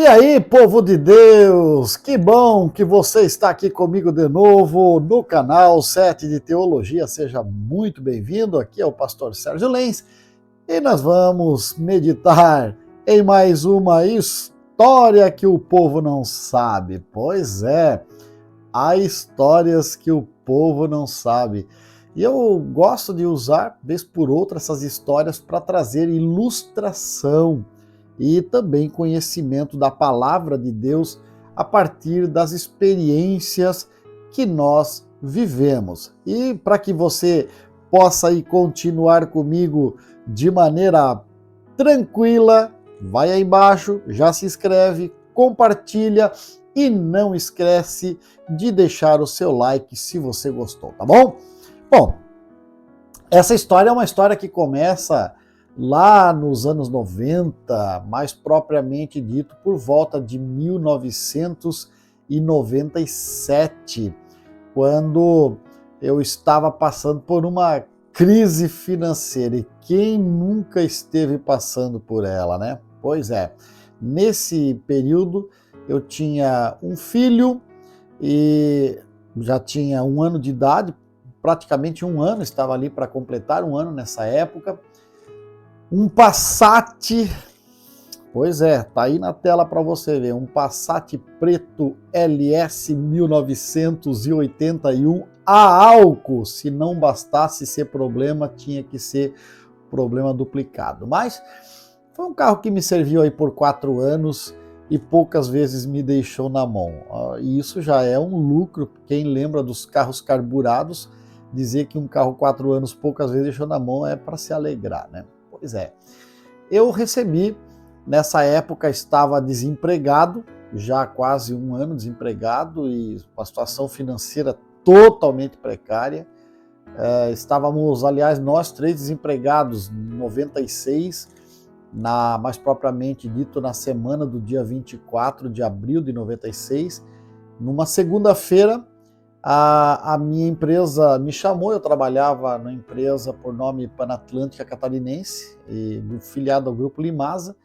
E aí, povo de Deus, que bom que você está aqui comigo de novo no canal 7 de Teologia. Seja muito bem-vindo, aqui é o pastor Sérgio Lenz e nós vamos meditar em mais uma história que o povo não sabe. Pois é, há histórias que o povo não sabe. E eu gosto de usar, vez por outra, essas histórias para trazer ilustração e também conhecimento da palavra de Deus a partir das experiências que nós vivemos. E para que você possa aí continuar comigo de maneira tranquila, vai aí embaixo, já se inscreve, compartilha e não esquece de deixar o seu like se você gostou, tá bom? Bom, essa história é uma história que começa lá nos anos 90, mais propriamente dito por volta de 1997, quando eu estava passando por uma crise financeira. E quem nunca esteve passando por ela, né? Pois é, nesse período eu tinha um filho e já tinha 1 ano de idade, praticamente 1 ano, estava ali para completar 1 ano nessa época. Um Passat, pois é, tá aí na tela para você ver, um Passat preto LS 1981 a álcool. Se não bastasse ser problema, tinha que ser problema duplicado. Mas foi um carro que me serviu aí por 4 anos e poucas vezes me deixou na mão. E isso já é um lucro. Quem lembra dos carros carburados, dizer que um carro 4 anos poucas vezes deixou na mão é para se alegrar, né? Pois é, eu recebi, nessa época estava desempregado, já quase 1 ano desempregado e uma situação financeira totalmente precária. Estávamos, aliás, nós 3 desempregados em 96, mais propriamente dito na semana do dia 24 de abril de 96, numa segunda-feira. A minha empresa me chamou, eu trabalhava na empresa por nome Panatlântica Catarinense, filiado ao Grupo Limasa,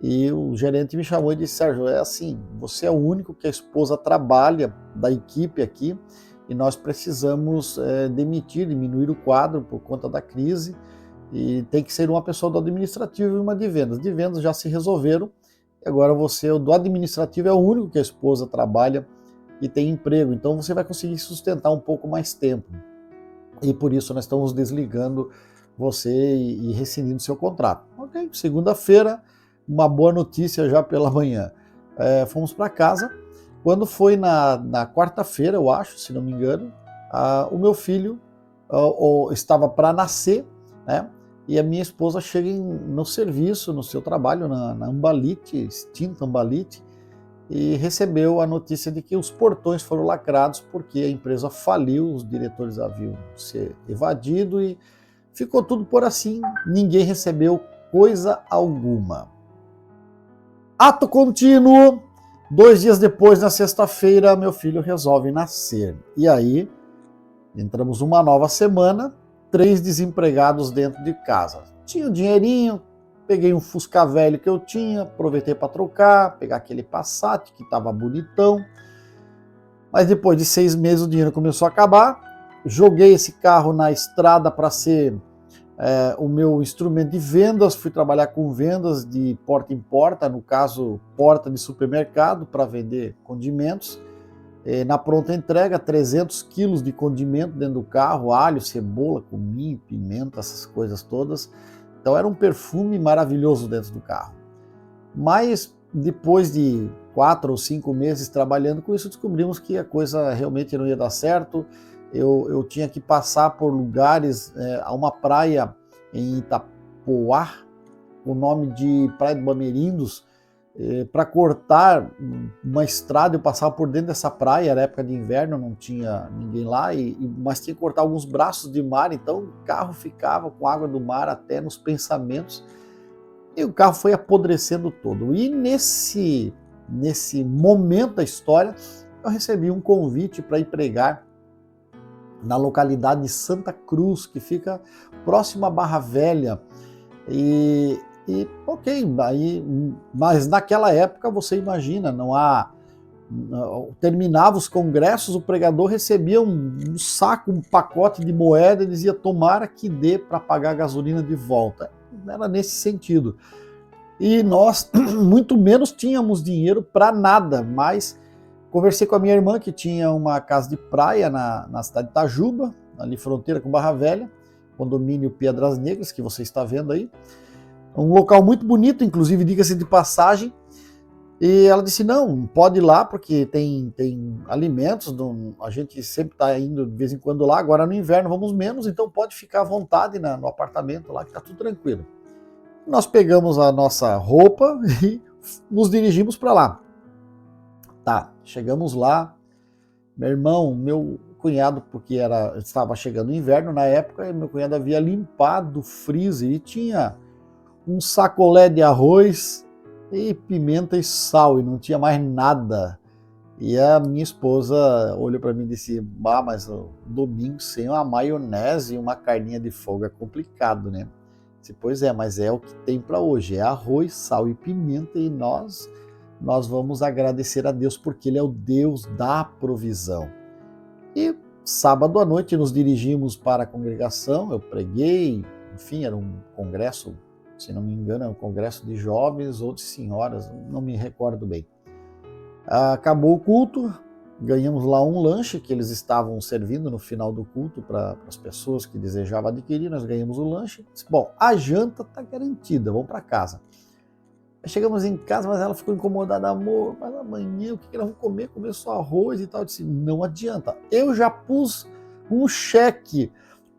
e o gerente me chamou e disse: Sérgio, é assim, você é o único que a esposa trabalha da equipe aqui e nós precisamos diminuir o quadro por conta da crise e tem que ser uma pessoa do administrativo e uma de vendas. De vendas já se resolveram, e agora você, o do administrativo, é o único que a esposa trabalha e tem emprego, então você vai conseguir sustentar um pouco mais tempo. E por isso nós estamos desligando você e rescindindo seu contrato. Ok, segunda-feira, uma boa notícia já pela manhã. Fomos para casa. Quando foi na quarta-feira, eu acho, se não me engano, o meu filho estava para nascer, né? E a minha esposa chega no serviço, no seu trabalho, na Ambalite, extinta Ambalite, e recebeu a notícia de que os portões foram lacrados porque a empresa faliu, os diretores haviam se evadido e ficou tudo por assim, ninguém recebeu coisa alguma. Ato contínuo, 2 dias depois, na sexta-feira, meu filho resolve nascer. E aí, entramos numa nova semana, 3 desempregados dentro de casa. Tinha um dinheirinho, peguei um Fusca velho que eu tinha, aproveitei para trocar, pegar aquele Passat que estava bonitão. Mas depois de 6 meses o dinheiro começou a acabar. Joguei esse carro na estrada para ser o meu instrumento de vendas. Fui trabalhar com vendas de porta em porta, no caso, porta de supermercado, para vender condimentos. Na pronta entrega, 300 quilos de condimento dentro do carro, alho, cebola, cominho, pimenta, essas coisas todas. Então era um perfume maravilhoso dentro do carro. Mas depois de 4 ou 5 meses trabalhando com isso, descobrimos que a coisa realmente não ia dar certo. Eu tinha que passar por lugares, a uma praia em Itapoá, o nome de Praia do Bamerindos, para cortar uma estrada. Eu passava por dentro dessa praia, era época de inverno, não tinha ninguém lá, mas tinha que cortar alguns braços de mar, então o carro ficava com água do mar até nos pensamentos, e o carro foi apodrecendo todo. E nesse momento da história, eu recebi um convite para ir pregar na localidade de Santa Cruz, que fica próximo à Barra Velha, e E ok, mas naquela época você imagina, terminava os congressos, o pregador recebia um saco, um pacote de moeda e dizia tomara que dê para pagar a gasolina de volta. Era nesse sentido. E nós muito menos tínhamos dinheiro para nada, mas conversei com a minha irmã que tinha uma casa de praia na cidade de Itajuba, ali fronteira com Barra Velha, condomínio Pedras Negras, que você está vendo aí. Um local muito bonito, inclusive, diga-se de passagem. E ela disse, não, pode ir lá, porque tem alimentos, a gente sempre está indo de vez em quando lá, agora no inverno vamos menos, então pode ficar à vontade no apartamento lá, que está tudo tranquilo. Nós pegamos a nossa roupa e nos dirigimos para lá. Tá, chegamos lá, meu cunhado, porque estava chegando o inverno na época, e meu cunhado havia limpado o freezer e tinha um sacolé de arroz e pimenta e sal, e não tinha mais nada. E a minha esposa olhou para mim e disse, mas o domingo sem uma maionese e uma carninha de folga é complicado, né? Disse, pois é, mas é o que tem para hoje, é arroz, sal e pimenta, e nós vamos agradecer a Deus, porque Ele é o Deus da provisão. E sábado à noite nos dirigimos para a congregação, eu preguei, enfim, era um congresso, se não me engano, é um congresso de jovens ou de senhoras, não me recordo bem. Acabou o culto, ganhamos lá um lanche que eles estavam servindo no final do culto para as pessoas que desejavam adquirir, nós ganhamos o lanche. Bom, a janta está garantida, vamos para casa. Chegamos em casa, mas ela ficou incomodada, amor, mas amanhã o que nós vamos comer? Comer só arroz e tal. Eu disse, não adianta, eu já pus um cheque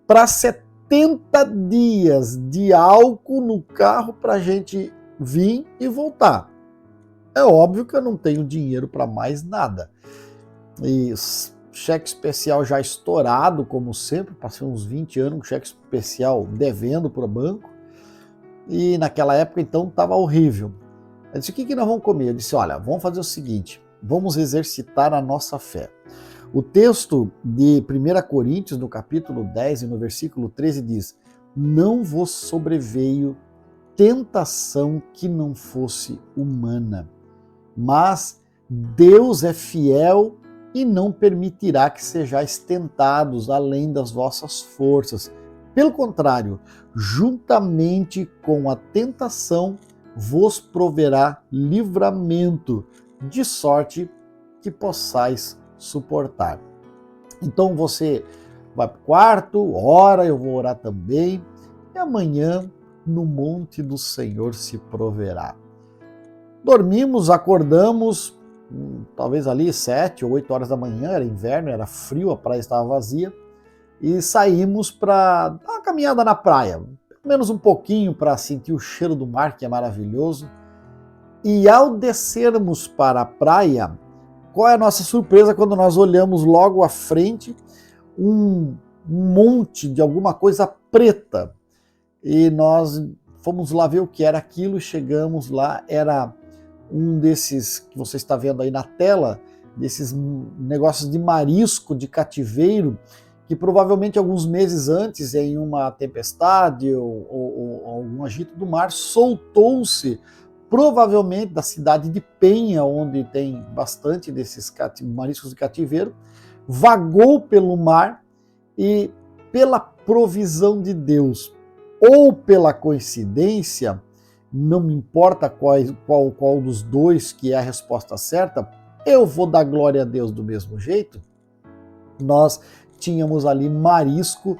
para 70 dias de álcool no carro para a gente vir e voltar. É óbvio que eu não tenho dinheiro para mais nada. E cheque especial já estourado, como sempre, passei uns 20 anos com cheque especial devendo para o banco. E naquela época, então, estava horrível. Eu disse, o que nós vamos comer? Eu disse, olha, vamos fazer o seguinte, vamos exercitar a nossa fé. O texto de 1 Coríntios, no capítulo 10 e no versículo 13, diz, não vos sobreveio tentação que não fosse humana, mas Deus é fiel e não permitirá que sejais tentados além das vossas forças. Pelo contrário, juntamente com a tentação, vos proverá livramento, de sorte que possais suportar. Então você vai para o quarto, ora, eu vou orar também, e amanhã no monte do Senhor se proverá. Dormimos, acordamos, talvez ali 7 ou 8 horas da manhã, era inverno, era frio, a praia estava vazia, e saímos para dar uma caminhada na praia, pelo menos um pouquinho para sentir o cheiro do mar, que é maravilhoso. E ao descermos para a praia, qual é a nossa surpresa quando nós olhamos logo à frente um monte de alguma coisa preta? E nós fomos lá ver o que era aquilo, chegamos lá, era um desses que você está vendo aí na tela, desses negócios de marisco, de cativeiro, que provavelmente alguns meses antes, em uma tempestade ou algum agito do mar, soltou-se, provavelmente da cidade de Penha, onde tem bastante desses mariscos de cativeiro, vagou pelo mar e, pela provisão de Deus, ou pela coincidência, não me importa qual dos dois que é a resposta certa, eu vou dar glória a Deus do mesmo jeito. Nós tínhamos ali marisco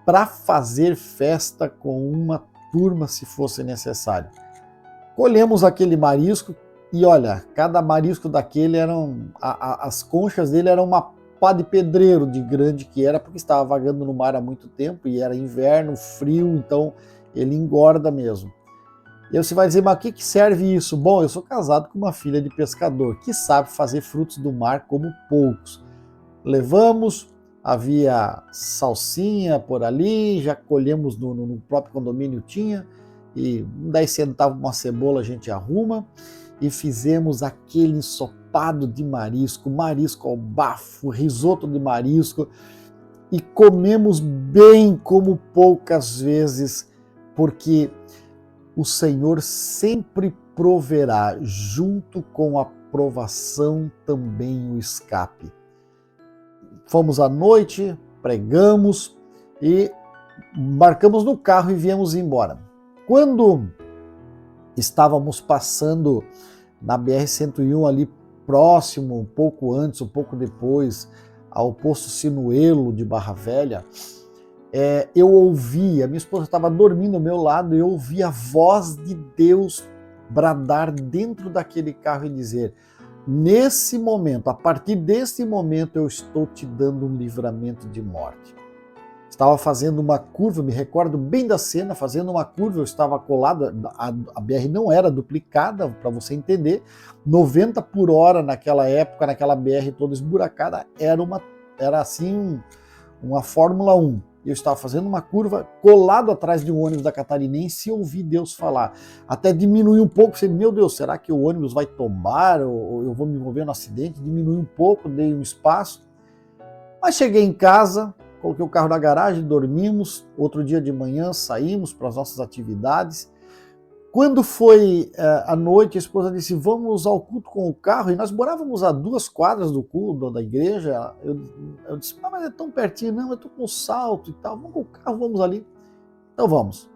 para fazer festa com uma turma, se fosse necessário. Colhemos aquele marisco e olha, cada marisco daquele as conchas dele eram uma pá de pedreiro de grande que era, porque estava vagando no mar há muito tempo e era inverno, frio, então ele engorda mesmo. E você vai dizer, mas o que serve isso? Bom, eu sou casado com uma filha de pescador que sabe fazer frutos do mar como poucos. Levamos, havia salsinha por ali, já colhemos no próprio condomínio tinha, e 10 centavos uma cebola a gente arruma, e fizemos aquele ensopado de marisco ao bafo, risoto de marisco, e comemos bem como poucas vezes, porque o Senhor sempre proverá, junto com a provação também o escape. Fomos à noite, pregamos e embarcamos no carro e viemos embora. Quando estávamos passando na BR-101 ali próximo, um pouco antes, um pouco depois, ao posto Sinuelo de Barra Velha, eu ouvi, a minha esposa estava dormindo ao meu lado, e eu ouvi a voz de Deus bradar dentro daquele carro e dizer: nesse momento, a partir desse momento, eu estou te dando um livramento de morte. Estava fazendo uma curva, me recordo bem da cena, fazendo uma curva, eu estava colado, a BR não era duplicada, para você entender, 90 por hora naquela época, naquela BR toda esburacada, era assim uma Fórmula 1. Eu estava fazendo uma curva colado atrás de um ônibus da Catarinense e ouvi Deus falar. Até diminuí um pouco, pensei, meu Deus, será que o ônibus vai tombar ou eu vou me envolver no acidente? Diminui um pouco, dei um espaço. Mas cheguei em casa, coloquei o carro na garagem, dormimos. Outro dia de manhã saímos para as nossas atividades. Quando foi à noite, a esposa disse: vamos ao culto com o carro, e nós morávamos a 2 quadras do culto, da igreja. Eu disse: mas é tão pertinho. Não, eu estou com salto e tal, vamos com o carro, vamos ali. Então vamos.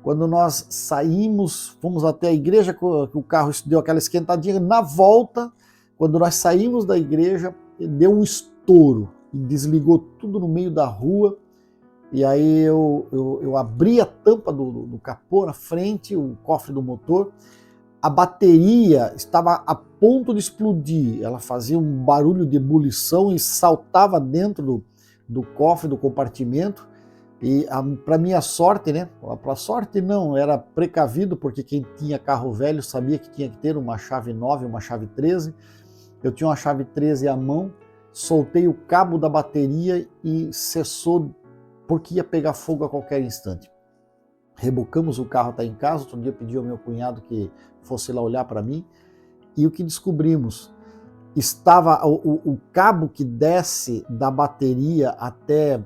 Quando nós saímos, fomos até a igreja, o carro deu aquela esquentadinha. Na volta, quando nós saímos da igreja, deu um estouro e desligou tudo no meio da rua. E aí eu abri a tampa do capô na frente, o cofre do motor. A bateria estava a ponto de explodir. Ela fazia um barulho de ebulição e saltava dentro do cofre, do compartimento. E para minha sorte, né? Para sorte não, era precavido, porque quem tinha carro velho sabia que tinha que ter uma chave 9, uma chave 13. Eu tinha uma chave 13 à mão, soltei o cabo da bateria e cessou, porque ia pegar fogo a qualquer instante. Rebocamos o carro até em casa. Outro dia pedi ao meu cunhado que fosse lá olhar para mim, e o que descobrimos? Estava o cabo que desce da bateria até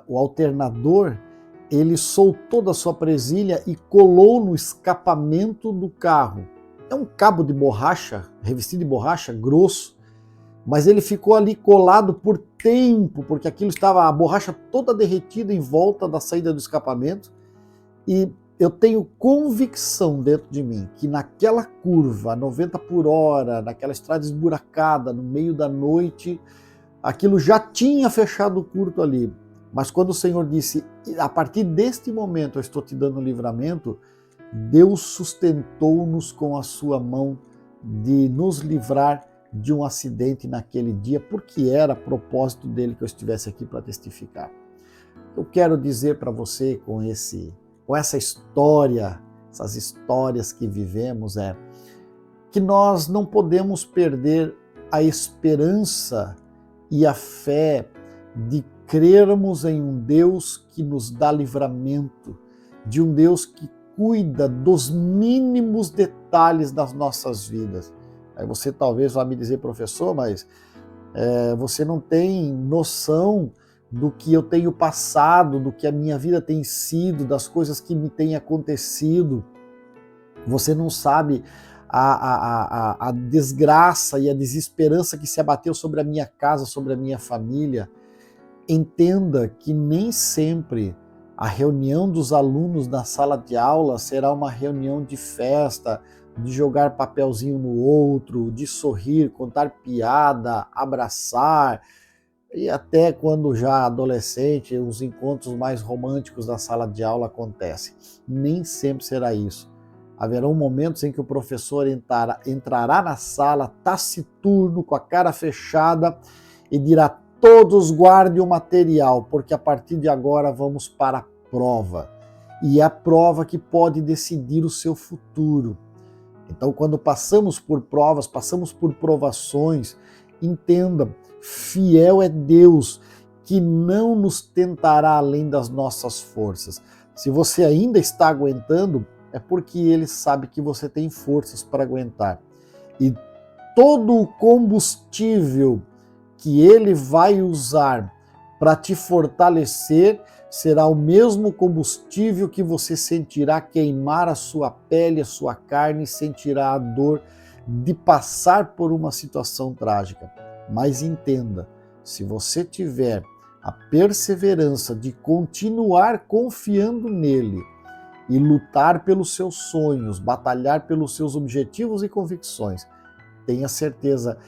o alternador, ele soltou da sua presilha e colou no escapamento do carro. É um cabo de borracha, revestido de borracha, grosso, mas ele ficou ali colado por tempo, porque aquilo estava, a borracha toda derretida em volta da saída do escapamento. E eu tenho convicção dentro de mim que naquela curva, 90 por hora, naquela estrada esburacada, no meio da noite, aquilo já tinha fechado o curto ali. Mas quando o Senhor disse: a partir deste momento eu estou te dando livramento, Deus sustentou-nos com a sua mão de nos livrar de um acidente naquele dia, porque era propósito dele que eu estivesse aqui para testificar. Eu quero dizer para você com essa história, essas histórias que vivemos, que nós não podemos perder a esperança e a fé de crermos em um Deus que nos dá livramento, de um Deus que cuida dos mínimos detalhes das nossas vidas. Aí você talvez vá me dizer: professor, mas você não tem noção do que eu tenho passado, do que a minha vida tem sido, das coisas que me têm acontecido. Você não sabe a desgraça e a desesperança que se abateu sobre a minha casa, sobre a minha família. Entenda que nem sempre a reunião dos alunos na sala de aula será uma reunião de festa, de jogar papelzinho no outro, de sorrir, contar piada, abraçar, e até quando já adolescente, os encontros mais românticos da sala de aula acontecem. Nem sempre será isso. Haverão momentos em que o professor entrará na sala taciturno, com a cara fechada, e dirá: todos guardem o material, porque a partir de agora vamos para a prova. E é a prova que pode decidir o seu futuro. Então, quando passamos por provas, passamos por provações, entenda, fiel é Deus, que não nos tentará além das nossas forças. Se você ainda está aguentando, é porque Ele sabe que você tem forças para aguentar. E todo o combustível que Ele vai usar para te fortalecer será o mesmo combustível que você sentirá queimar a sua pele, a sua carne, e sentirá a dor de passar por uma situação trágica. Mas entenda, se você tiver a perseverança de continuar confiando nele e lutar pelos seus sonhos, batalhar pelos seus objetivos e convicções, tenha certeza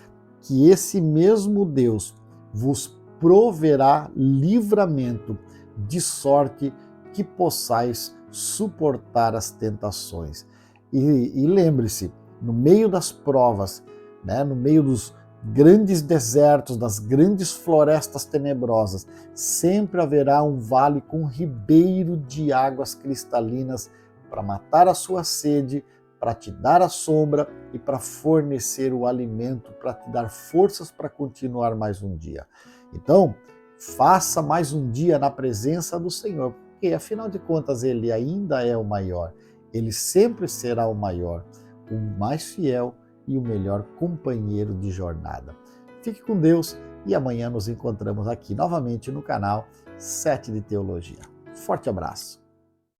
que esse mesmo Deus vos proverá livramento, de sorte que possais suportar as tentações. E lembre-se, no meio das provas, né, no meio dos grandes desertos, das grandes florestas tenebrosas, sempre haverá um vale com ribeiro de águas cristalinas para matar a sua sede, para te dar a sombra e para fornecer o alimento, para te dar forças para continuar mais um dia. Então, faça mais um dia na presença do Senhor, porque afinal de contas Ele ainda é o maior, Ele sempre será o maior, o mais fiel e o melhor companheiro de jornada. Fique com Deus e amanhã nos encontramos aqui novamente no canal 7 de Teologia. Forte abraço!